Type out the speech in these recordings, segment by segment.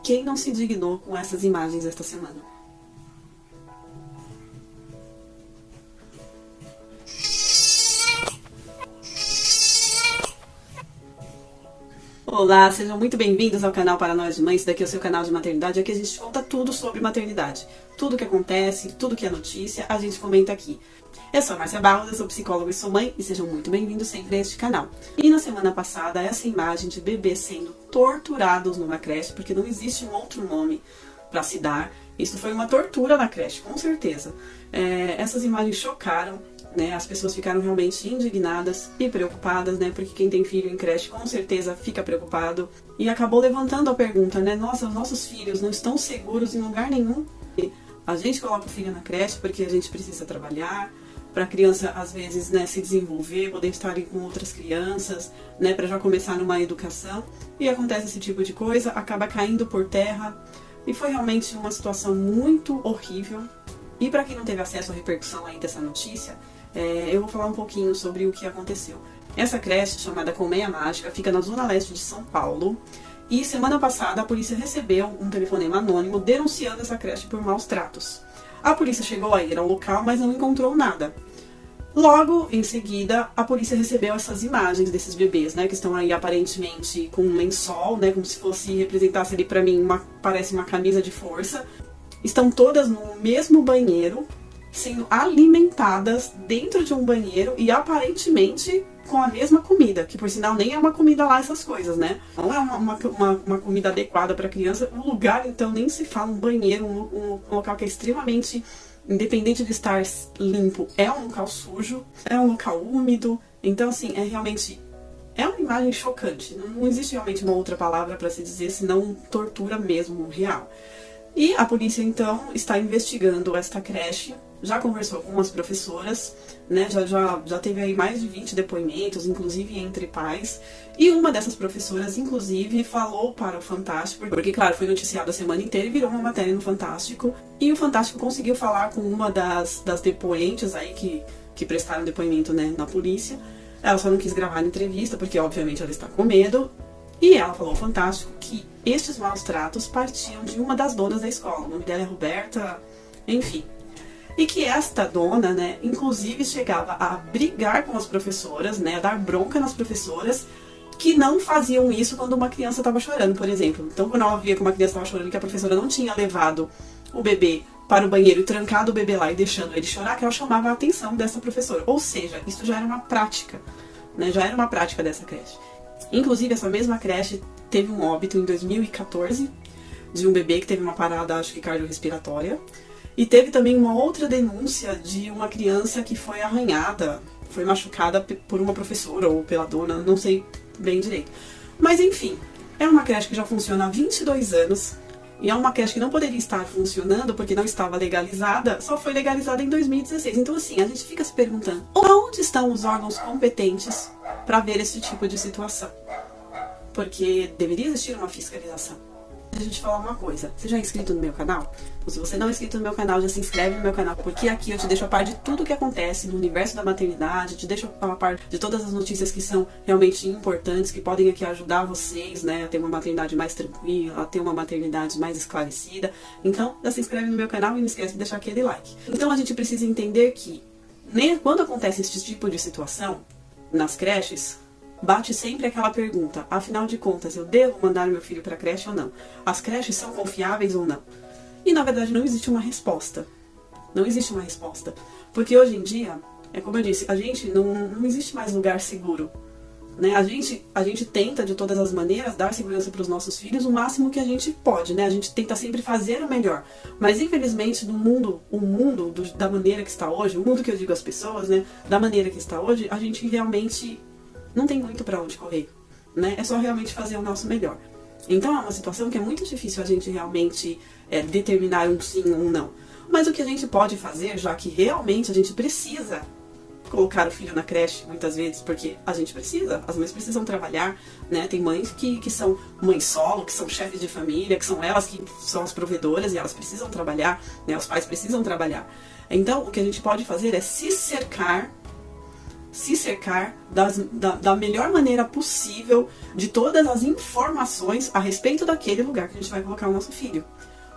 Quem não se dignou com essas imagens esta semana? Olá, sejam muito bem-vindos ao canal Paranoia de Mãe. Esse daqui é o seu canal de maternidade. Aqui a gente conta tudo sobre maternidade. Tudo que acontece, tudo que é notícia, a gente comenta aqui. Eu sou a Márcia Barros, eu sou psicóloga e sou mãe, e sejam muito bem-vindos sempre a este canal. E na semana passada, essa imagem de bebês sendo torturados numa creche, porque não existe um outro nome para se dar. Isso foi uma tortura na creche, com certeza. Essas imagens chocaram, né? As pessoas ficaram realmente indignadas e preocupadas, né? Porque quem tem filho em creche com certeza fica preocupado. E acabou levantando a pergunta, né? Nossa, os nossos filhos não estão seguros em lugar nenhum. A gente coloca o filho na creche porque a gente precisa trabalhar, para a criança, às vezes, né, se desenvolver, poder estar com outras crianças, né, para já começar numa educação. E acontece esse tipo de coisa, acaba caindo por terra. E foi realmente uma situação muito horrível. E para quem não teve acesso à repercussão aí dessa notícia, eu vou falar um pouquinho sobre o que aconteceu. Essa creche, chamada Colmeia Mágica, fica na zona leste de São Paulo. E semana passada a polícia recebeu um telefonema anônimo denunciando essa creche por maus tratos. A polícia chegou a ir ao local, mas não encontrou nada. Logo em seguida, a polícia recebeu essas imagens desses bebês, né, que estão aí aparentemente com um lençol, né, como se fosse, representasse ali pra mim, parece uma camisa de força. Estão todas no mesmo banheiro, sendo alimentadas dentro de um banheiro e aparentemente com a mesma comida, que por sinal nem é uma comida lá essas coisas, né? Não é uma comida adequada para criança. O lugar, então, nem se fala, um banheiro, um local que é extremamente, independente de estar limpo, é um local sujo, é um local úmido. Então, assim, é uma imagem chocante. Não existe realmente uma outra palavra para se dizer, senão tortura mesmo, real. E a polícia, então, está investigando esta creche, já conversou com algumas professoras, né, já teve aí mais de 20 depoimentos, inclusive entre pais, e uma dessas professoras, inclusive, falou para o Fantástico, porque, claro, foi noticiado a semana inteira e virou uma matéria no Fantástico, e o Fantástico conseguiu falar com uma das depoentes aí que prestaram depoimento, né, na polícia. Ela só não quis gravar a entrevista, porque, obviamente, ela está com medo. E ela falou ao Fantástico que estes maus tratos partiam de uma das donas da escola. O nome dela é Roberta, enfim. E que esta dona, né, inclusive chegava a brigar com as professoras, né, a dar bronca nas professoras que não faziam isso quando uma criança estava chorando, por exemplo. Então, quando ela via que uma criança estava chorando e que a professora não tinha levado o bebê para o banheiro e trancado o bebê lá e deixando ele chorar, que ela chamava a atenção dessa professora. Ou seja, isso já era uma prática, né, já era uma prática dessa creche. Inclusive, essa mesma creche teve um óbito em 2014 de um bebê que teve uma parada, acho que cardiorrespiratória. E teve também uma outra denúncia de uma criança que foi arranhada, foi machucada por uma professora ou pela dona, não sei bem direito. Mas enfim, é uma creche que já funciona há 22 anos. E é uma creche que não poderia estar funcionando porque não estava legalizada, só foi legalizada em 2016. Então assim, a gente fica se perguntando, onde estão os órgãos competentes para ver esse tipo de situação? Porque deveria existir uma fiscalização. Deixa eu te falar uma coisa, você já é inscrito no meu canal? Então, se você não é inscrito no meu canal, já se inscreve no meu canal, porque aqui eu te deixo a par de tudo que acontece no universo da maternidade, te deixo a par de todas as notícias que são realmente importantes, que podem aqui ajudar vocês, né, a ter uma maternidade mais tranquila, a ter uma maternidade mais esclarecida. Então, já se inscreve no meu canal e não esquece de deixar aquele like. Então a gente precisa entender que, né, quando acontece esse tipo de situação nas creches, bate sempre aquela pergunta, afinal de contas, eu devo mandar meu filho para a creche ou não? As creches são confiáveis ou não? E na verdade não existe uma resposta. Não existe uma resposta. Porque hoje em dia, é como eu disse, a gente não existe mais lugar seguro. Né? A gente tenta de todas as maneiras dar segurança para os nossos filhos o máximo que a gente pode, né? A gente tenta sempre fazer o melhor. Mas infelizmente o mundo da maneira que está hoje, o mundo que eu digo às pessoas, né? Da maneira que está hoje, a gente realmente não tem muito para onde correr, né? É só realmente fazer o nosso melhor. Então é uma situação que é muito difícil a gente realmente determinar um sim ou um não. Mas o que a gente pode fazer, já que realmente a gente precisa colocar o filho na creche, muitas vezes, porque a gente precisa, as mães precisam trabalhar, né? Tem mães que são mães solo, que são chefes de família, que são elas que são as provedoras e elas precisam trabalhar, né? Os pais precisam trabalhar. Então o que a gente pode fazer é se cercar se cercar da melhor maneira possível de todas as informações a respeito daquele lugar que a gente vai colocar o nosso filho.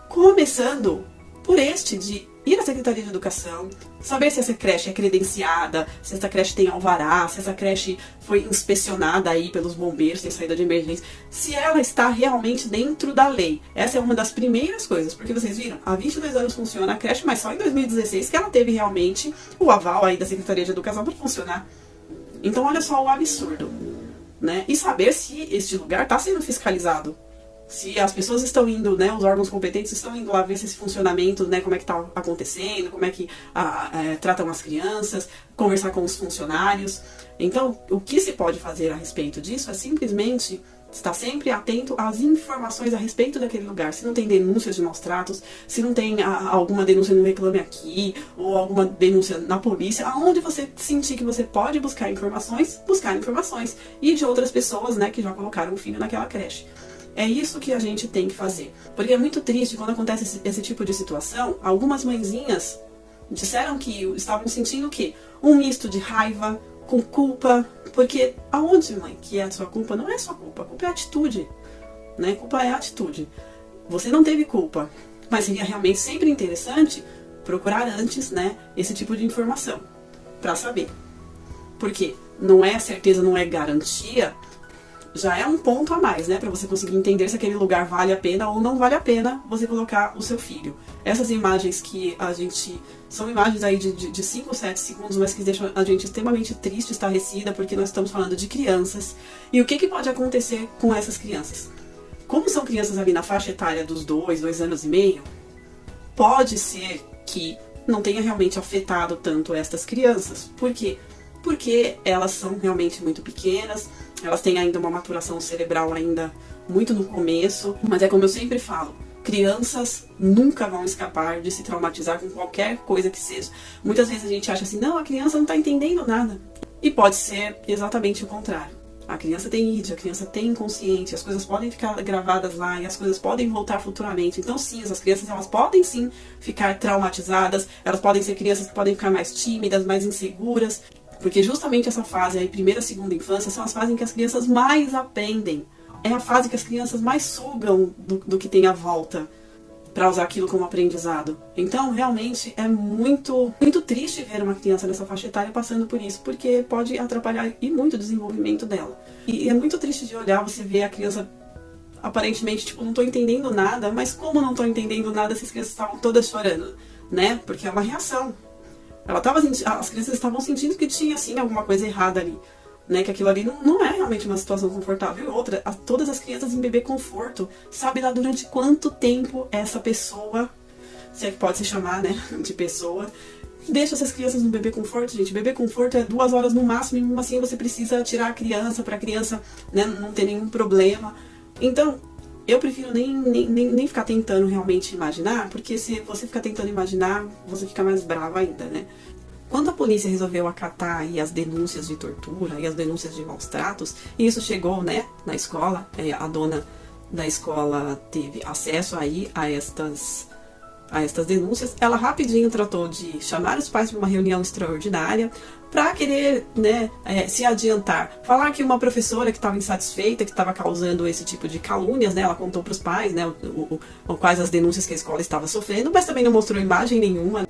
Começando por de ir à Secretaria de Educação, saber se essa creche é credenciada, se essa creche tem alvará, se essa creche foi inspecionada aí pelos bombeiros, tem saída de emergência, se ela está realmente dentro da lei. Essa é uma das primeiras coisas, porque vocês viram, há 22 anos funciona a creche, mas só em 2016 que ela teve realmente o aval aí da Secretaria de Educação para funcionar. Então olha só o absurdo, né? E saber se este lugar está sendo fiscalizado. Se as pessoas estão indo, né, os órgãos competentes estão indo lá ver se esse funcionamento, né, como é que está acontecendo, como é que tratam as crianças, conversar com os funcionários. Então, o que se pode fazer a respeito disso é simplesmente estar sempre atento às informações a respeito daquele lugar. Se não tem denúncias de maus tratos, se não tem alguma denúncia no Reclame Aqui, ou alguma denúncia na polícia, aonde você sentir que você pode buscar informações e de outras pessoas, né, que já colocaram o filho naquela creche. É isso que a gente tem que fazer. Porque é muito triste quando acontece esse tipo de situação. Algumas mãezinhas disseram que estavam sentindo o quê? Um misto de raiva com culpa. Porque aonde, mãe, que é a sua culpa? Não é sua culpa. A culpa é a atitude. Né? Culpa é a atitude. Você não teve culpa. Mas seria realmente sempre interessante procurar antes, né, esse tipo de informação. Pra saber. Porque não é certeza, não é garantia. Já é um ponto a mais, né, para você conseguir entender se aquele lugar vale a pena ou não vale a pena você colocar o seu filho. Essas imagens que a gente... são imagens aí de 5 ou 7 segundos, mas que deixam a gente extremamente triste, estarrecida, porque nós estamos falando de crianças. E o que pode acontecer com essas crianças? Como são crianças ali na faixa etária dos 2 anos e meio, pode ser que não tenha realmente afetado tanto estas crianças. Por quê? Porque elas são realmente muito pequenas, elas têm ainda uma maturação cerebral ainda muito no começo, mas é como eu sempre falo, crianças nunca vão escapar de se traumatizar com qualquer coisa que seja. Muitas vezes a gente acha assim, não, a criança não está entendendo nada. E pode ser exatamente o contrário. A criança tem id, a criança tem inconsciente, as coisas podem ficar gravadas lá e as coisas podem voltar futuramente. Então sim, essas crianças elas podem sim ficar traumatizadas, elas podem ser crianças que podem ficar mais tímidas, mais inseguras. Porque justamente essa fase aí, primeira e segunda infância, são as fases em que as crianças mais aprendem. É a fase que as crianças mais sugam do que tem à volta, para usar aquilo como aprendizado. Então, realmente, é muito triste ver uma criança nessa faixa etária passando por isso, porque pode atrapalhar e muito o desenvolvimento dela. E é muito triste de olhar, você ver a criança, aparentemente, tipo, não tô entendendo nada, mas como não tô entendendo nada se as crianças estavam todas chorando, né? Porque é uma reação. As crianças estavam sentindo que tinha, assim, alguma coisa errada ali, né? Que aquilo ali não é realmente uma situação confortável. E outra, todas as crianças em bebê conforto, sabe lá durante quanto tempo essa pessoa, se é que pode se chamar, né, de pessoa, deixa essas crianças no bebê conforto, gente. Bebê conforto é 2 horas no máximo, e mesmo assim você precisa tirar a criança, pra criança, né, não ter nenhum problema. Então, eu prefiro nem ficar tentando realmente imaginar, porque se você ficar tentando imaginar, você fica mais brava ainda, né? Quando a polícia resolveu acatar aí as denúncias de tortura e as denúncias de maus tratos, e isso chegou, né, na escola, a dona da escola teve acesso aí a estas denúncias, ela rapidinho tratou de chamar os pais para uma reunião extraordinária para querer, né, se adiantar. Falar que uma professora que estava insatisfeita, que estava causando esse tipo de calúnias, né, ela contou para os pais, né, quais as denúncias que a escola estava sofrendo, mas também não mostrou imagem nenhuma.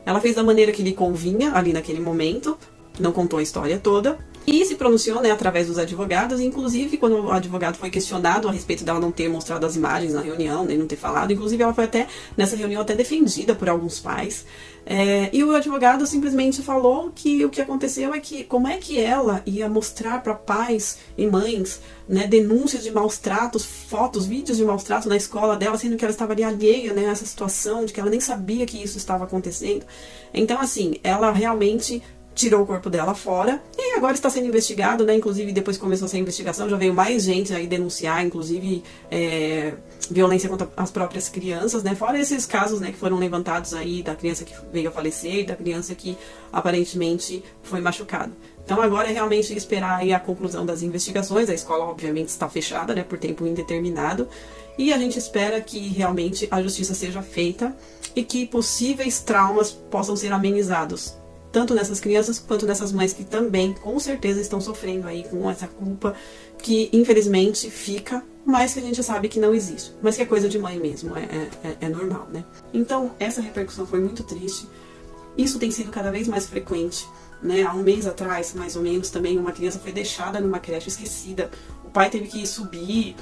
Ela fez da maneira que lhe convinha ali naquele momento, não contou a história toda. E se pronunciou, né, através dos advogados, inclusive quando o advogado foi questionado a respeito dela não ter mostrado as imagens na reunião, nem não ter falado, inclusive ela foi até, nessa reunião, até defendida por alguns pais. E o advogado simplesmente falou que o que aconteceu é que, como é que ela ia mostrar para pais e mães, né, denúncias de maus tratos, fotos, vídeos de maus tratos na escola dela, sendo que ela estava ali alheia, né, a essa situação, de que ela nem sabia que isso estava acontecendo. Então, assim, ela realmente tirou o corpo dela fora e agora está sendo investigado, né? Inclusive, depois que começou essa investigação, já veio mais gente aí denunciar, inclusive violência contra as próprias crianças, né? Fora esses casos, né, que foram levantados aí da criança que veio a falecer e da criança que aparentemente foi machucada. Então agora é realmente esperar aí a conclusão das investigações. A escola, obviamente, está fechada, né, por tempo indeterminado. E a gente espera que realmente a justiça seja feita e que possíveis traumas possam ser amenizados, tanto nessas crianças quanto nessas mães que também, com certeza, estão sofrendo aí com essa culpa que, infelizmente, fica, mas que a gente sabe que não existe. Mas que é coisa de mãe mesmo, é normal, né? Então, essa repercussão foi muito triste. Isso tem sido cada vez mais frequente, né? Há um mês atrás, mais ou menos, também uma criança foi deixada numa creche esquecida. O pai teve que subir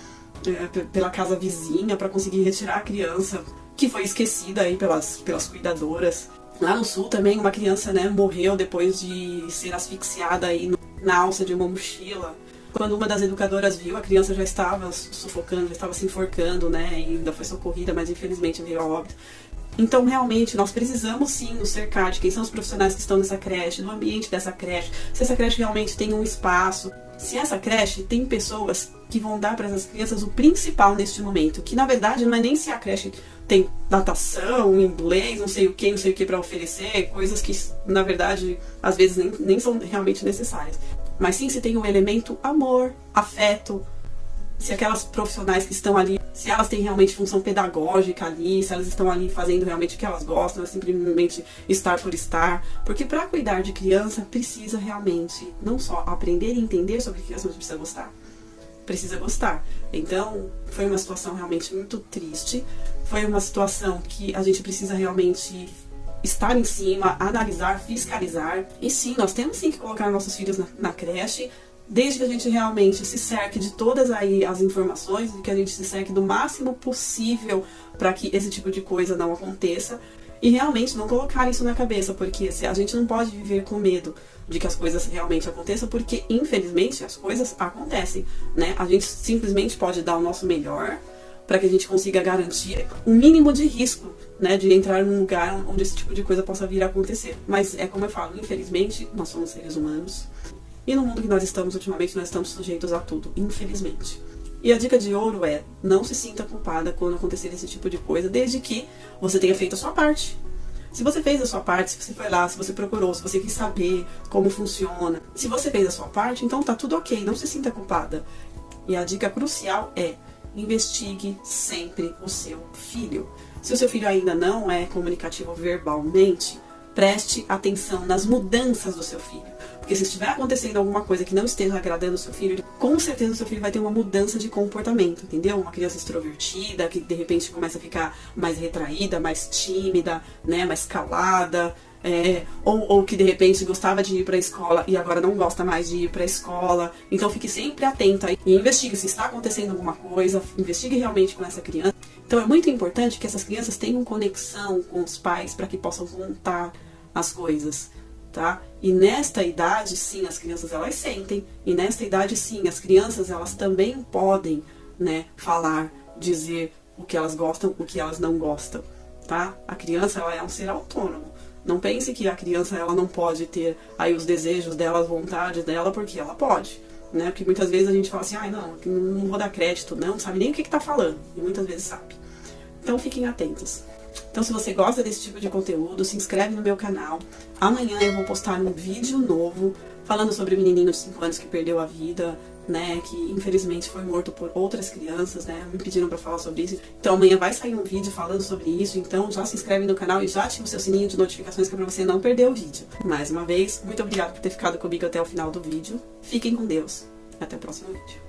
pela casa vizinha para conseguir retirar a criança, que foi esquecida aí pelas cuidadoras. Lá no sul também uma criança, né, morreu depois de ser asfixiada aí na alça de uma mochila. Quando uma das educadoras viu, a criança já estava sufocando, já estava se enforcando, né, e ainda foi socorrida, mas infelizmente veio a óbito. Então, realmente, nós precisamos sim nos cercar de quem são os profissionais que estão nessa creche, do ambiente dessa creche, se essa creche realmente tem um espaço, se essa creche tem pessoas que vão dar para essas crianças o principal neste momento, que na verdade não é nem se a creche tem natação, inglês, não sei o que para oferecer, coisas que na verdade às vezes nem são realmente necessárias, mas sim se tem um elemento amor, afeto, se aquelas profissionais que estão ali, se elas têm realmente função pedagógica ali, se elas estão ali fazendo realmente o que elas gostam, é simplesmente estar por estar. Porque para cuidar de criança, precisa realmente não só aprender e entender sobre criança, mas precisa gostar. Precisa gostar. Então, foi uma situação realmente muito triste. Foi uma situação que a gente precisa realmente estar em cima, analisar, fiscalizar. E sim, nós temos sim que colocar nossos filhos na creche, desde que a gente realmente se cerque de todas aí as informações, e que a gente se cerque do máximo possível para que esse tipo de coisa não aconteça, e realmente não colocar isso na cabeça, porque a gente não pode viver com medo de que as coisas realmente aconteçam, porque infelizmente as coisas acontecem, né? A gente simplesmente pode dar o nosso melhor para que a gente consiga garantir um mínimo de risco, né, de entrar num lugar onde esse tipo de coisa possa vir a acontecer. Mas é como eu falo, infelizmente nós somos seres humanos. E no mundo que nós estamos ultimamente, nós estamos sujeitos a tudo, infelizmente. E a dica de ouro é, não se sinta culpada quando acontecer esse tipo de coisa, desde que você tenha feito a sua parte. Se você fez a sua parte, se você foi lá, se você procurou, se você quis saber como funciona, se você fez a sua parte, então tá tudo ok, não se sinta culpada. E a dica crucial é, investigue sempre o seu filho. Se o seu filho ainda não é comunicativo verbalmente, preste atenção nas mudanças do seu filho. Porque se estiver acontecendo alguma coisa que não esteja agradando o seu filho, com certeza o seu filho vai ter uma mudança de comportamento, entendeu? Uma criança extrovertida, que de repente começa a ficar mais retraída, mais tímida, né, mais calada, ou que de repente gostava de ir para a escola e agora não gosta mais de ir para a escola. Então fique sempre atenta e investigue se está acontecendo alguma coisa, investigue realmente com essa criança. Então é muito importante que essas crianças tenham conexão com os pais para que possam contar as coisas, tá? E nesta idade, sim, as crianças elas sentem, e nesta idade, sim, as crianças elas também podem, né, falar, dizer o que elas gostam, o que elas não gostam, tá? A criança ela é um ser autônomo. Não pense que a criança ela não pode ter aí os desejos dela, as vontades dela, porque ela pode, né? Porque muitas vezes a gente fala assim, não vou dar crédito, não sabe nem o que tá falando, e muitas vezes sabe. Então fiquem atentos. Então se você gosta desse tipo de conteúdo, se inscreve no meu canal. Amanhã eu vou postar um vídeo novo falando sobre o menininho de 5 anos que perdeu a vida, né, que infelizmente foi morto por outras crianças, né, me pediram pra falar sobre isso. Então amanhã vai sair um vídeo falando sobre isso, então já se inscreve no canal e já ativa o seu sininho de notificações que é pra você não perder o vídeo. Mais uma vez, muito obrigada por ter ficado comigo até o final do vídeo. Fiquem com Deus. Até o próximo vídeo.